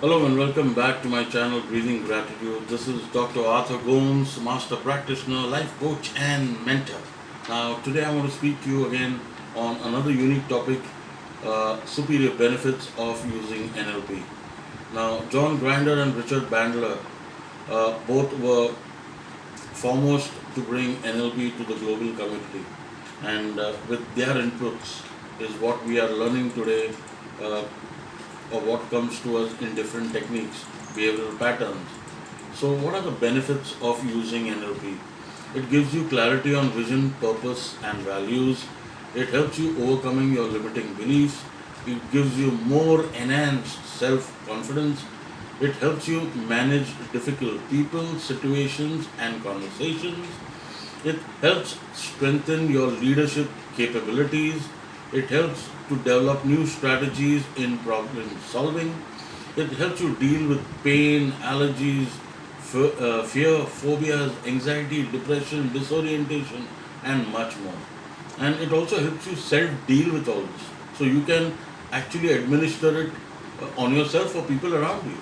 Hello and welcome back to my channel Breathing Gratitude. This is Dr. Arthur Gomes, Master Practitioner, Life Coach and Mentor. Now today I want to speak to you again on another unique topic, superior benefits of using NLP. Now John Grinder and Richard Bandler both were foremost to bring NLP to the global community, and with their inputs is what we are learning today, uh, or what comes to us in different techniques, behavioral patterns. So, what are the benefits of using NLP? It gives you clarity on vision, purpose, and values. It helps you overcoming your limiting beliefs. It gives you more enhanced self confidence. It helps you manage difficult people, situations, and conversations. It helps strengthen your leadership capabilities. It helps to develop new strategies in problem solving. It helps you deal with pain, allergies, fear, phobias, anxiety, depression, disorientation, and much more. And it also helps you self deal with all this. So you can actually administer it on yourself or people around you.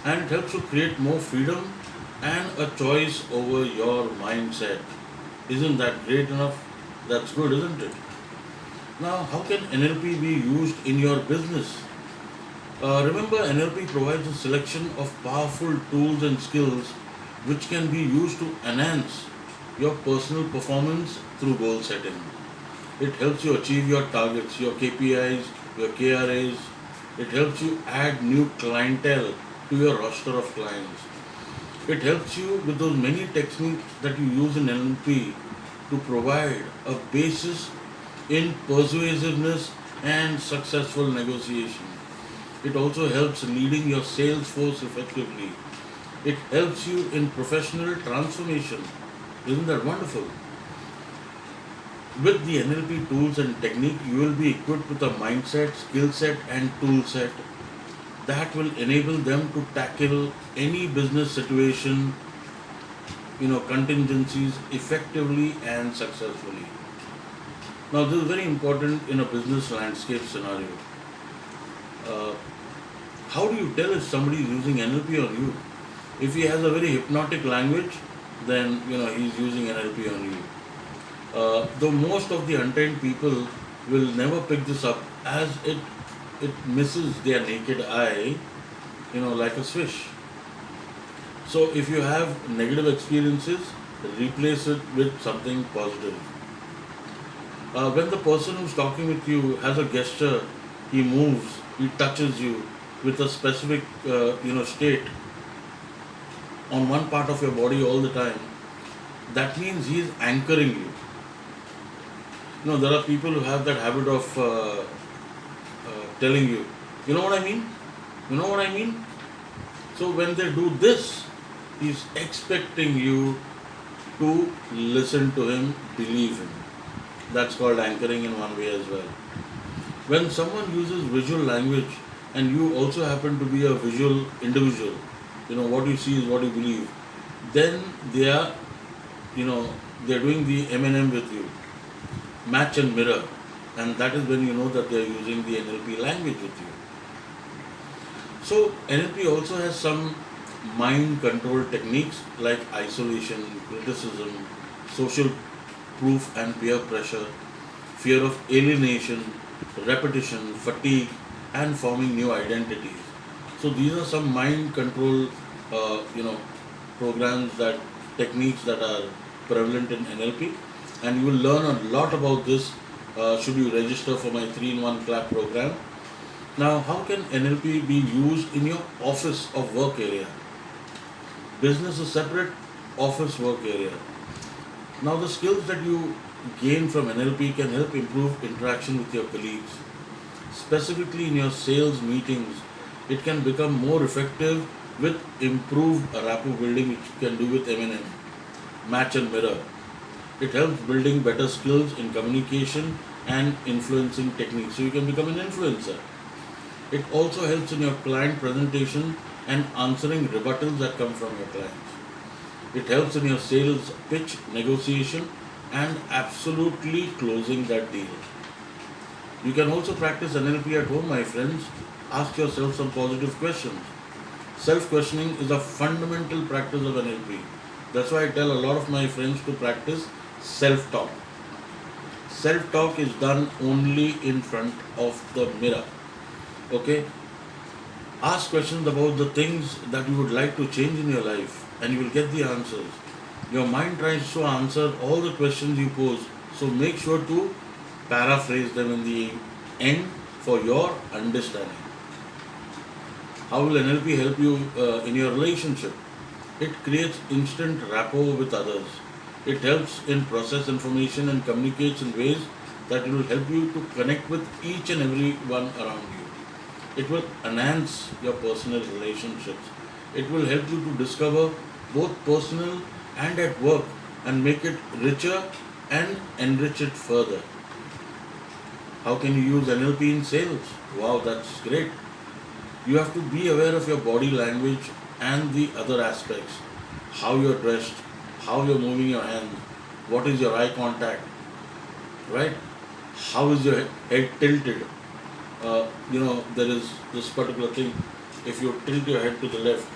And it helps you create more freedom and a choice over your mindset. Isn't that great enough? That's good, isn't it? Now, how can NLP be used in your business? Remember, NLP provides a selection of powerful tools and skills which can be used to enhance your personal performance through goal setting. It helps you achieve your targets, your KPIs, your KRAs. It helps you add new clientele to your roster of clients. It helps you with those many techniques that you use in NLP to provide a basis in persuasiveness and successful negotiation. It also helps leading your sales force effectively. It helps you in professional transformation. Isn't that wonderful? With the NLP tools and technique, you will be equipped with a mindset, skill set, and tool set that will enable them to tackle any business situation, contingencies effectively and successfully. Now, this is very important in a business landscape scenario. Uh, how do you tell if somebody is using NLP on you? If he has a very hypnotic language, then he's using NLP on you. Though most of the untrained people will never pick this up as it misses their naked eye, like a swish. So if you have negative experiences, replace it with something positive. When the person who's talking with you has a gesture, he moves, he touches you with a specific, state on one part of your body all the time, that means he is anchoring you. There are people who have that habit of telling you, you know what I mean? You know what I mean? So when they do this, he's expecting you to listen to him, believe him. That's called anchoring in one way as well. When someone uses visual language and you also happen to be a visual individual, what you see is what you believe, then they are, you know, they're doing the M&M with you, match and mirror, and that is when you know that they're using the NLP language with you. So NLP also has some mind control techniques like isolation, criticism, social proof and peer pressure, fear of alienation, repetition, fatigue, and forming new identities. So these are some mind control, uh, you know, programs that techniques that are prevalent in NLP, and you will learn a lot about this should you register for my 3-in-1 clap program. Now, how can NLP be used in your office or work area? Business is separate, office work area. Now, the skills that you gain from NLP can help improve interaction with your colleagues. Specifically in your sales meetings, it can become more effective with improved rapport building, which you can do with M&M, match and mirror. It helps building better skills in communication and influencing techniques, so you can become an influencer. It also helps in your client presentation and answering rebuttals that come from your clients. It helps in your sales pitch, negotiation, and absolutely closing that deal. You can also practice NLP at home, my friends. Ask yourself some positive questions. Self-questioning is a fundamental practice of NLP. That's why I tell a lot of my friends to practice self-talk. Self-talk is done only in front of the mirror. Okay? Ask questions about the things that you would like to change in your life and you will get the answers. Your mind tries to answer all the questions you pose, so make sure to paraphrase them in the end for your understanding. How will NLP help you in your relationship? It creates instant rapport with others. It helps in process information and communicates in ways that will help you to connect with each and every one around you. It will enhance your personal relationships. It will help you to discover both personal and at work and make it richer and enrich it further. How can you use NLP in sales? Wow, that's great. You have to be aware of your body language and the other aspects. How you're dressed, how you're moving your hand, what is your eye contact, right? How is your head tilted? There is this particular thing. If you tilt your head to the left,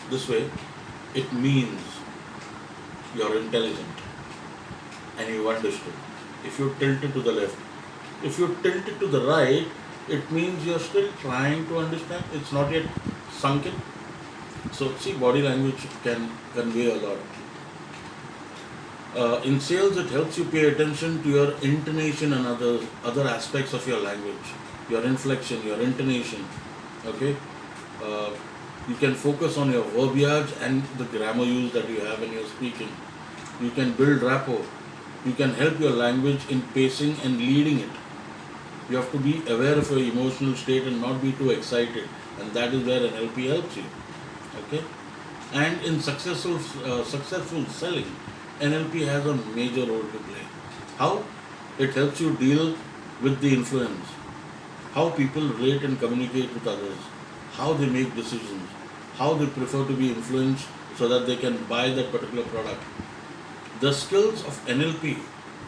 this way, it means you're intelligent and you understood. If you tilt it to the left, if you tilt it to the right, it means you're still trying to understand. It's not yet sunk in. So, see, body language can convey a lot. In sales, it helps you pay attention to your intonation and other aspects of your language, your inflection, your intonation. Okay, uh, you can focus on your verbiage and the grammar use that you have when you're speaking. You can build rapport. You can help your language in pacing and leading it. You have to be aware of your emotional state and not be too excited, and that is where NLP helps you. Okay, and in successful selling, NLP has a major role to play. How? It helps you deal with the influence, how people relate and communicate with others, how they make decisions, how they prefer to be influenced so that they can buy that particular product. The skills of NLP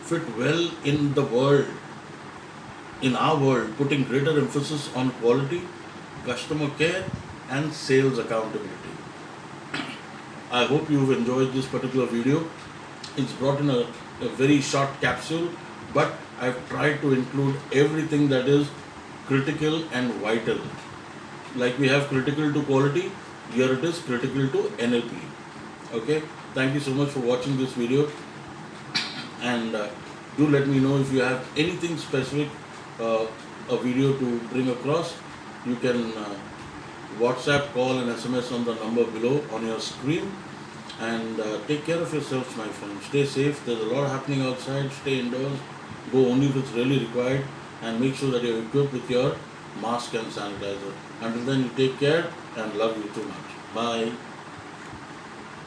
fit well in the world, in our world, putting greater emphasis on quality, customer care, and sales accountability. I hope you've enjoyed this particular video. It's brought in a very short capsule, but I've tried to include everything that is critical and vital. Like we have critical to quality, here it is critical to NLP. Okay, thank you so much for watching this video, and do let me know if you have anything specific, a video to bring across. You can WhatsApp, call, and SMS on the number below on your screen. And take care of yourselves, my friends. Stay safe. There's a lot happening outside. Stay indoors. Go only if it's really required, and make sure that you're equipped with your mask and sanitizer. Until then, you take care and love you too much. Bye.